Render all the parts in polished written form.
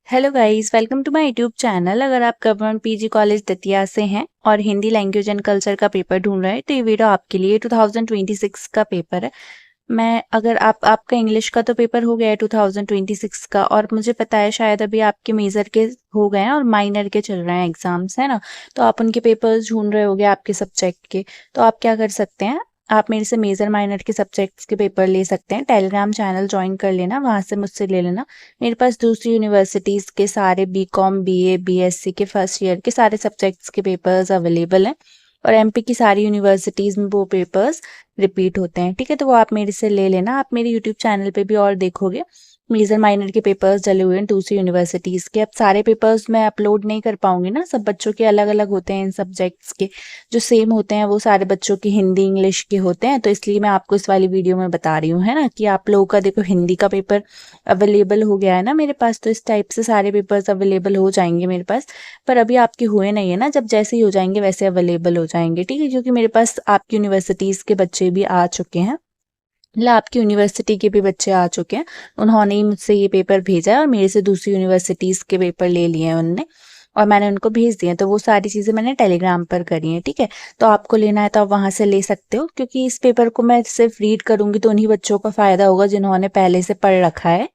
Hello guys, welcome to my YouTube channel. अगर आप government PG college Datia से हैं और हिंदी लैंग्वेज एंड कल्चर का पेपर ढूंढ रहे हैं तो ये वीडियो आपके लिए 2026 का पेपर है। मैं अगर आपका इंग्लिश का तो पेपर हो गया है 2026 का, और मुझे पता है शायद अभी आपके मेजर के हो गए हैं और माइनर के चल रहे हैं एग्जाम्स, है ना। तो आप उनके पेपर्स ढूंढ रहे होगे आपके सब्जेक्ट के। तो आप क्या कर सकते हैं, आप मेरे से मेजर माइनर के सब्जेक्ट्स के पेपर ले सकते हैं। टेलीग्राम चैनल ज्वाइन कर लेना, वहां से मुझसे ले लेना। मेरे पास दूसरी यूनिवर्सिटीज़ के सारे बीकॉम, बीए, बीएससी के फर्स्ट ईयर के सारे सब्जेक्ट्स के पेपर्स अवेलेबल हैं, और एमपी की सारी यूनिवर्सिटीज़ में वो पेपर्स रिपीट होते हैं। ठीक है, तो वो आप मेरे से ले लेना। आप मेरे यूट्यूब चैनल पे भी और देखोगे मेजर माइनर के पेपर्स डले हुए हैं दूसरी यूनिवर्सिटीज़ के। अब सारे पेपर्स मैं अपलोड नहीं कर पाऊंगी ना, सब बच्चों के अलग अलग होते हैं इन सब्जेक्ट्स के। जो सेम होते हैं वो सारे बच्चों के हिंदी इंग्लिश के होते हैं, तो इसलिए मैं आपको इस वाली वीडियो में बता रही हूँ, है ना, कि आप लोगों का देखो हिंदी का पेपर अवेलेबल हो गया है ना मेरे पास। तो इस टाइप से सारे पेपर्स अवेलेबल हो जाएंगे मेरे पास। पर अभी आपके हुए नहीं है ना, जब जैसे ही हो जाएंगे वैसे अवेलेबल हो जाएंगे। ठीक है, क्योंकि मेरे पास आपकी यूनिवर्सिटीज़ के बच्चे भी आ चुके हैं, मतलब आपकी यूनिवर्सिटी के भी बच्चे आ चुके हैं। उन्होंने ही मुझसे ये पेपर भेजा है और मेरे से दूसरी यूनिवर्सिटीज़ के पेपर ले लिए हैं उनने, और मैंने उनको भेज दिए हैं। तो वो सारी चीज़ें मैंने टेलीग्राम पर करी हैं। ठीक है, तो आपको लेना है तो आप वहाँ से ले सकते हो, क्योंकि इस पेपर को मैं सिर्फ रीड करूँगी तो उन्हीं बच्चों का फ़ायदा होगा जिन्होंने पहले से पढ़ रखा है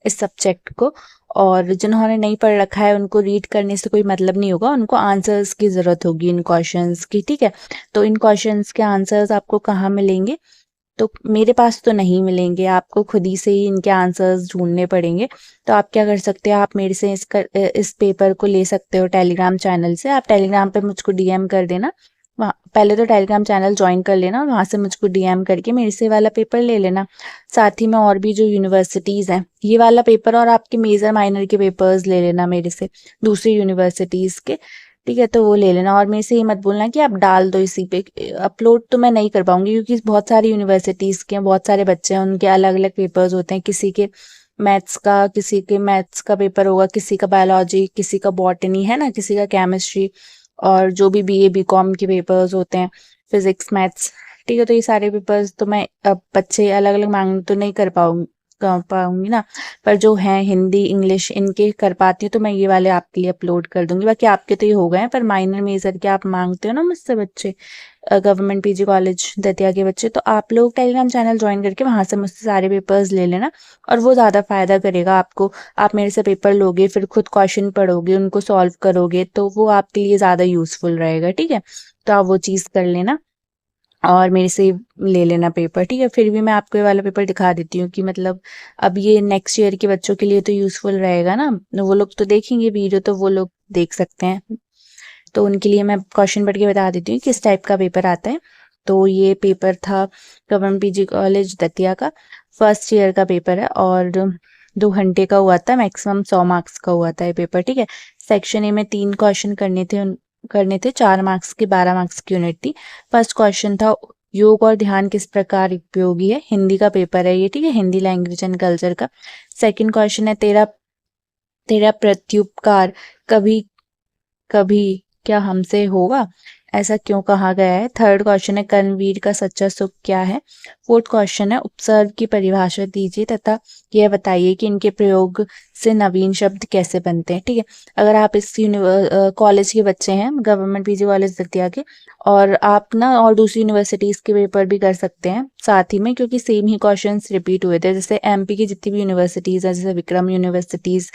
इस सब्जेक्ट को। और जिन्होंने नहीं पढ़ रखा है उनको रीड करने से कोई मतलब नहीं होगा, उनको आंसर्स की ज़रूरत होगी इन क्वेश्चंस की। ठीक है, तो इन क्वेश्चंस के आंसर्स आपको कहाँ मिलेंगे, तो मेरे पास तो नहीं मिलेंगे, आपको खुद ही से ही इनके आंसर्स ढूंढने पड़ेंगे। तो आप क्या कर सकते हो, आप मेरे से इस पेपर को ले सकते हो टेलीग्राम चैनल से। आप टेलीग्राम पे मुझको डीएम कर देना, वहाँ पहले तो टेलीग्राम चैनल ज्वाइन कर लेना और वहाँ से मुझको डीएम करके मेरे से वाला पेपर ले लेना। साथ ही में और भी जो यूनिवर्सिटीज़ हैं, ये वाला पेपर और आपके मेजर माइनर के पेपर्स ले लेना मेरे से दूसरी यूनिवर्सिटीज़ के। ठीक है, तो वो ले लेना, और मेरे से ये मत बोलना कि आप डाल दो इसी पे। अपलोड तो मैं नहीं कर पाऊंगी क्योंकि बहुत सारी यूनिवर्सिटीज़ के हैं, बहुत सारे बच्चे हैं, उनके अलग अलग पेपर्स होते हैं। किसी के मैथ्स का पेपर होगा, किसी का बायोलॉजी, किसी का बॉटनी, है ना, किसी का केमिस्ट्री, और जो भी बीए बीकॉम के पेपर्स होते हैं, फिजिक्स मैथ्स। ठीक है, तो ये सारे पेपर्स तो मैं अब बच्चे अलग अलग मांग तो नहीं कर पाऊंगी ना। पर जो हैं हिंदी इंग्लिश इनके कर पाती हूँ, तो मैं ये वाले आपके लिए अपलोड कर दूंगी। बाकी आपके तो ये हो गए हैं, पर माइनर मेजर के आप मांगते हो ना मुझसे बच्चे, गवर्नमेंट पीजी कॉलेज दतिया के बच्चे, तो आप लोग टेलीग्राम चैनल ज्वाइन करके वहां से मुझसे सारे पेपर्स ले लेना, और वो ज़्यादा फायदा करेगा आपको। आप मेरे से पेपर लोगे, फिर खुद क्वेश्चन पढ़ोगे, उनको सॉल्व करोगे, तो वो आपके लिए ज़्यादा यूजफुल रहेगा। ठीक है, तो आप वो चीज़ कर लेना और मेरे से ले लेना पेपर। ठीक है, फिर भी मैं आपको ये वाला पेपर दिखा देती हूँ कि मतलब अब ये नेक्स्ट ईयर के बच्चों के लिए तो यूज़फुल रहेगा ना। तो वो लोग तो देखेंगे वीडियो, तो वो लोग देख सकते हैं, तो उनके लिए मैं क्वेश्चन पढ़ के बता देती हूँ किस टाइप का पेपर आता है। तो ये पेपर था गवर्नमेंट पीजी कॉलेज दतिया का, फर्स्ट ईयर का पेपर है, और 2 घंटे का हुआ था, मैक्सिमम 100 मार्क्स का हुआ था ये पेपर। ठीक है, सेक्शन ए में 3 क्वेश्चन करने थे 4 मार्क्स के, 12 मार्क्स की यूनिट थी। फर्स्ट क्वेश्चन था योग और ध्यान किस प्रकार उपयोगी है, हिंदी का पेपर है ये। ठीक है, हिंदी लैंग्वेज एंड कल्चर का। सेकंड क्वेश्चन है तेरा तेरा प्रत्युपकार कभी कभी क्या हमसे होगा, ऐसा क्यों कहा गया है। थर्ड क्वेश्चन है कर्मवीर का सच्चा सुख क्या है। फोर्थ क्वेश्चन है उपसर्ग की परिभाषा दीजिए तथा यह बताइए कि इनके प्रयोग से नवीन शब्द कैसे बनते हैं। ठीक है, अगर आप इस कॉलेज के बच्चे हैं, गवर्नमेंट पीजी कॉलेज दतिया के, और आप ना और दूसरी यूनिवर्सिटीज़ के पेपर भी कर सकते हैं साथ ही में, क्योंकि सेम ही क्वेश्चंस रिपीट हुए थे। जैसे एमपी की जितनी भी यूनिवर्सिटीज़ है, जैसे विक्रम यूनिवर्सिटीज़,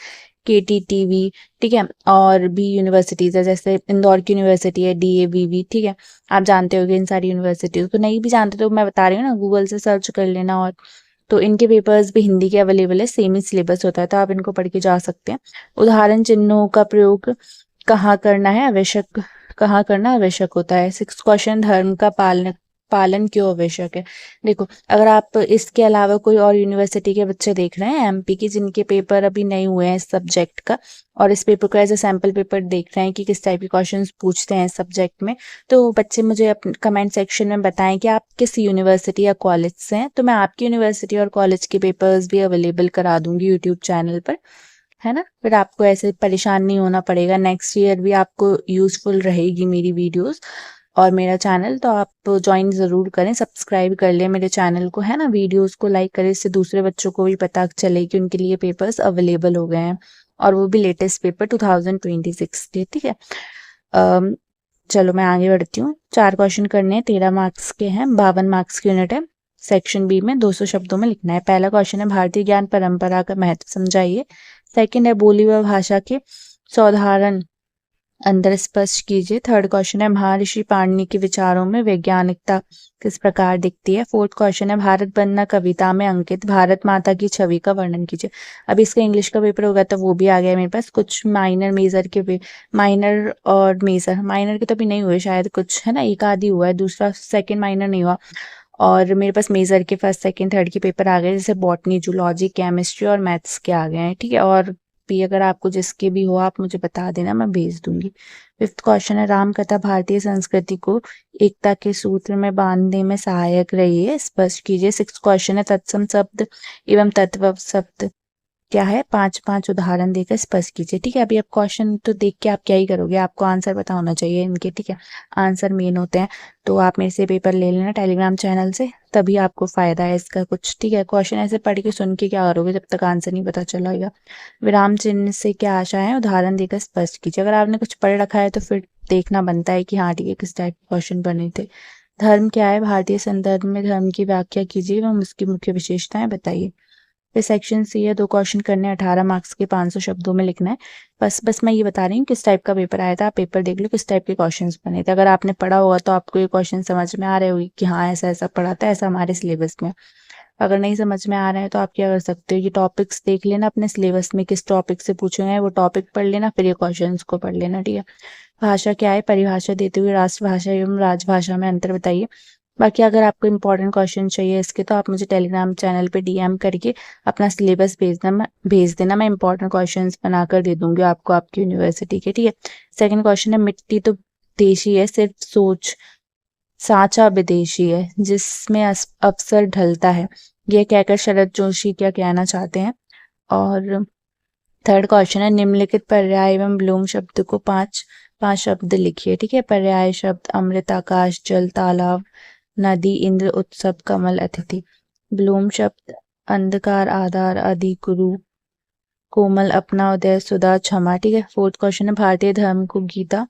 केटीटीवी, ठीक है, और भी यूनिवर्सिटीज़ है, जैसे इंदौर की यूनिवर्सिटी है डीएवीवी। ठीक है, आप जानते होंगे इन सारी यूनिवर्सिटीज़ को, नहीं भी जानते तो मैं बता रही हूँ ना, गूगल से सर्च कर लेना। और तो इनके पेपर्स भी हिंदी के अवेलेबल है, सेम ही सिलेबस होता है, तो आप इनको पढ़ के जा सकते हैं। उदाहरण चिन्हों का प्रयोग कहाँ करना है आवश्यक, कहाँ करना आवश्यक होता है। सिक्स क्वेश्चन धर्म का पालन पालन क्यों आवश्यक है। देखो, अगर आप इसके अलावा कोई और यूनिवर्सिटी के बच्चे देख रहे हैं एमपी की, जिनके पेपर अभी नहीं हुए हैं इस सब्जेक्ट का, और इस पेपर को एज ए सैम्पल पेपर देख रहे हैं कि किस टाइप के क्वेश्चंस पूछते हैं इस सब्जेक्ट में, तो बच्चे मुझे अपने कमेंट सेक्शन में बताएं कि आप किस यूनिवर्सिटी या कॉलेज से हैं, तो मैं आपकी यूनिवर्सिटी और कॉलेज के पेपर्स भी अवेलेबल करा दूंगी यूट्यूब चैनल पर, है ना। फिर आपको ऐसे परेशान नहीं होना पड़ेगा, नेक्स्ट ईयर भी आपको यूजफुल रहेगी मेरी वीडियोस। और मेरा चैनल तो आप ज्वाइन ज़रूर करें, सब्सक्राइब कर लें मेरे चैनल को, है ना। वीडियोस को लाइक करें, इससे दूसरे बच्चों को भी पता चले कि उनके लिए पेपर्स अवेलेबल हो गए हैं, और वो भी लेटेस्ट पेपर 2026 के, ठीक है। अम, चलो मैं आगे बढ़ती हूँ। 4 क्वेश्चन करने हैं, 13 मार्क्स के हैं, 52 मार्क्स की यूनिट है। सेक्शन बी में 200 शब्दों में लिखना है। पहला क्वेश्चन है भारतीय ज्ञान परंपरा का महत्व समझाइए। सेकंड है बोली व भाषा के सौधारण अंदर स्पष्ट कीजिए। थर्ड क्वेश्चन है महर्षि पाणिनि के विचारों में वैज्ञानिकता किस प्रकार दिखती है। फोर्थ क्वेश्चन है भारत बंदना कविता में अंकित भारत माता की छवि का वर्णन कीजिए। अब इसका इंग्लिश का पेपर होगा तो वो भी आ गया मेरे पास। कुछ माइनर मेजर के माइनर और मेजर, माइनर के तो अभी नहीं हुए शायद, कुछ है ना, एक आधी हुआ है, दूसरा सेकंड माइनर नहीं हुआ। और मेरे पास मेजर के फर्स्ट सेकंड थर्ड के पेपर आ गए, जैसे बॉटनी, जूलॉजी, केमिस्ट्री और मैथ्स के आ गए हैं, ठीक है। और भी अगर आपको जिसके भी हो आप मुझे बता देना, मैं भेज दूंगी। फिफ्थ क्वेश्चन है राम कथा भारतीय संस्कृति को एकता के सूत्र में बांधने में सहायक रही है, स्पष्ट कीजिए। सिक्स क्वेश्चन है तत्सम शब्द एवं तत्व शब्द क्या है, 5 उदाहरण देकर स्पष्ट कीजिए, ठीक है। अभी आप क्वेश्चन तो देख के आप क्या ही करोगे, आपको आंसर पता होना चाहिए इनके, ठीक है। आंसर मेन होते हैं। तो आप मेरे से पेपर ले लेना टेलीग्राम चैनल से, तभी आपको फायदा है इसका कुछ, ठीक है। क्वेश्चन ऐसे पढ़ के सुन के क्या करोगे जब तक आंसर नहीं पता चलेगा। विराम चिन्ह से क्या आशा है, उदाहरण देकर स्पष्ट कीजिए। अगर आपने कुछ पढ़ रखा है तो फिर देखना बनता है कि हाँ ठीक है, किस टाइप के क्वेश्चन बने थे। धर्म क्या है, भारतीय संदर्भ में धर्म की व्याख्या कीजिए एवं उसकी मुख्य विशेषताएं बताइए। फिर सेक्शन सी है, 2 क्वेश्चन करने, 18 मार्क्स के 500 शब्दों में लिखना है। बस मैं ये बता रही हूँ किस टाइप का पेपर आया था, आप पेपर देख लो किस टाइप के क्वेश्चंस बने थे। अगर आपने पढ़ा होगा तो आपको ये क्वेश्चन समझ में आ रहे होगी कि हाँ ऐसा ऐसा पढ़ा था, ऐसा हमारे सिलेबस में। अगर नहीं समझ में आ रहे हैं तो आप क्या कर सकते हो, ये टॉपिक्स देख लेना अपने सिलेबस में किस टॉपिक से पूछे गए हैं, वो टॉपिक पढ़ लेना, फिर ये क्वेश्चंस को पढ़ लेना, ठीक है। भाषा क्या है, परिभाषा देते हुए राष्ट्रभाषा एवं राजभाषा में अंतर बताइए। बाकी अगर आपको इंपॉर्टेंट क्वेश्चन चाहिए इसके तो आप मुझे टेलीग्राम चैनल पे डीएम करके अपना सिलेबस भेज देना, मैं इंपॉर्टेंट क्वेश्चंस बनाकर दे दूंगी आपको आपकी यूनिवर्सिटी के, ठीक है। सेकंड क्वेश्चन है मिट्टी तो देशी है सिर्फ सोच साचा विदेशी है जिसमें अवसर ढलता है, यह कहकर शरद जोशी क्या कहना चाहते हैं। और थर्ड क्वेश्चन है निम्नलिखित पर्याय एवं विलोम शब्द को पांच पांच शब्द लिखिए, ठीक है। पर्याय शब्द अमृत, आकाश, जल, तालाब, नदी, इंद्र, उत्सव, कमल, अतिथि। विलोम शब्द अंधकार, आधार, आदि, गुरु, कोमल, अपना, उदय, सुधा, क्षमा, ठीक है। फोर्थ क्वेश्चन है भारतीय धर्म को गीता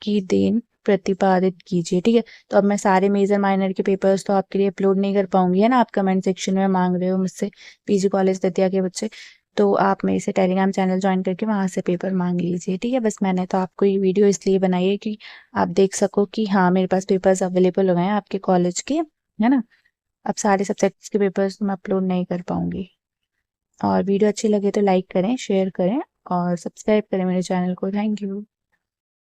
की देन प्रतिपादित कीजिए, ठीक है। तो अब मैं सारे मेजर माइनर के पेपर्स तो आपके लिए अपलोड नहीं कर पाऊंगी, है ना। आप कमेंट सेक्शन में मांग रहे हो मुझसे पीजी कॉलेज दतिया के बच्चे, तो आप मेरे से टेलीग्राम चैनल ज्वाइन करके वहां से पेपर मांग लीजिए, ठीक है। बस मैंने तो आपको ये वीडियो इसलिए बनाई है कि आप देख सको कि हाँ मेरे पास पेपर्स अवेलेबल हो गए हैं आपके कॉलेज के, है ना। अब सारे सब्जेक्ट्स के पेपर्स तो मैं अपलोड नहीं कर पाऊंगी। और वीडियो अच्छी लगे तो लाइक करें, शेयर करें और सब्सक्राइब करें मेरे चैनल को। Thank you.